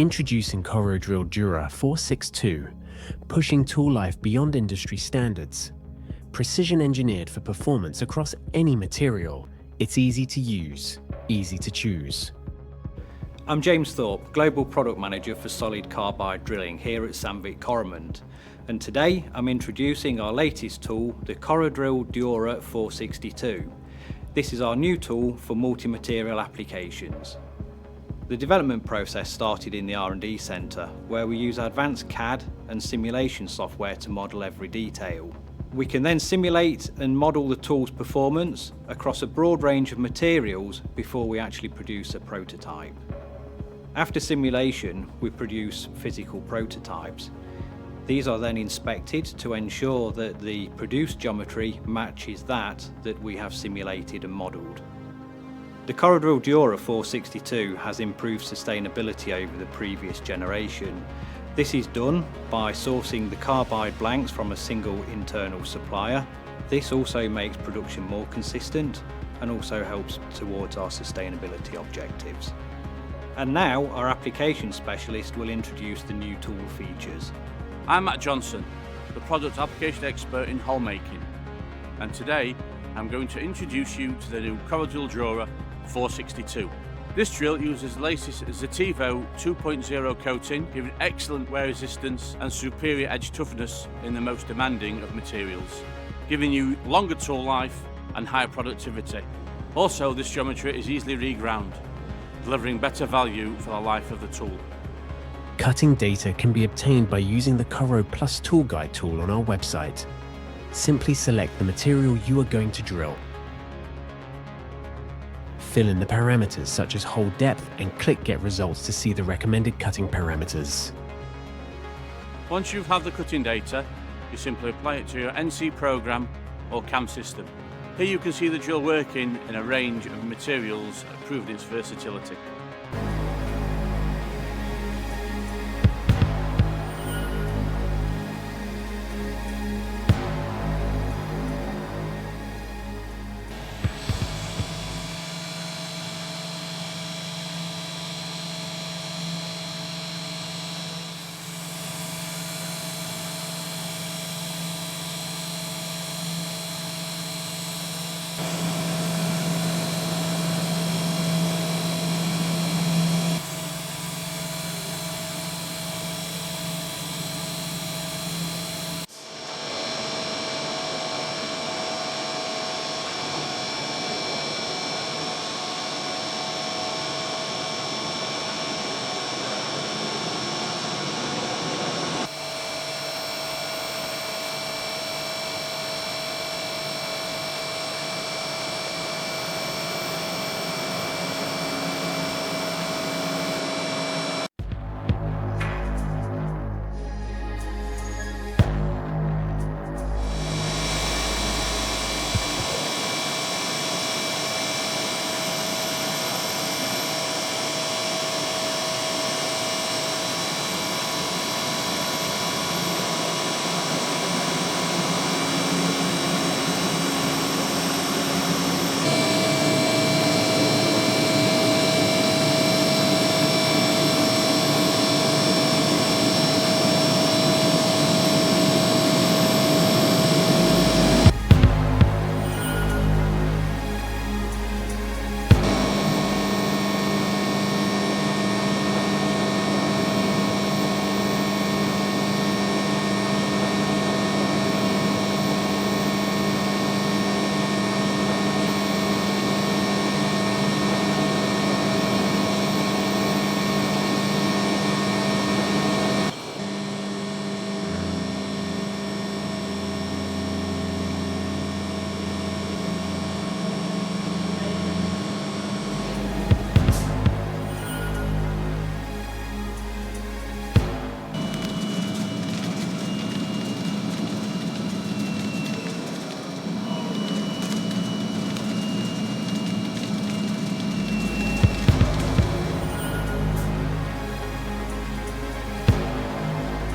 Introducing CoroDrill Dura 462, pushing tool life beyond industry standards. Precision engineered for performance across any material. It's easy to use, easy to choose. I'm James Thorpe, Global Product Manager for Solid Carbide Drilling here at Sandvik Coromandel, and today I'm introducing our latest tool, the CoroDrill Dura 462. This is our new tool for multi-material applications. The development process started in the R&D Centre, where we use advanced CAD and simulation software to model every detail. We can then simulate and model the tool's performance across a broad range of materials before we actually produce a prototype. After simulation, we produce physical prototypes. These are then inspected to ensure that the produced geometry matches that we have simulated and modelled. The CoroDrill Dura 462 has improved sustainability over the previous generation. This is done by sourcing the carbide blanks from a single internal supplier. This also makes production more consistent and also helps towards our sustainability objectives. And now our application specialist will introduce the new tool features. I'm Matt Johnson, the product application expert in hole making, and today I'm going to introduce you to the new CoroDrill Dura 462. This drill uses the latest Zetivo 2.0 coating, giving excellent wear resistance and superior edge toughness in the most demanding of materials, giving you longer tool life and higher productivity. Also, this geometry is easily reground, delivering better value for the life of the tool. Cutting data can be obtained by using the Coro Plus Tool Guide tool on our website. Simply select the material you are going to drill. Fill in the parameters such as hole depth and click Get Results to see the recommended cutting parameters. Once you've had the cutting data, you simply apply it to your NC program or CAM system. Here you can see the drill working in a range of materials, proving its versatility.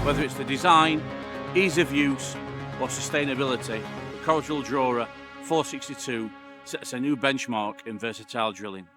Whether it's the design, ease of use or sustainability, the CoroDrill Dura 462 sets a new benchmark in versatile drilling.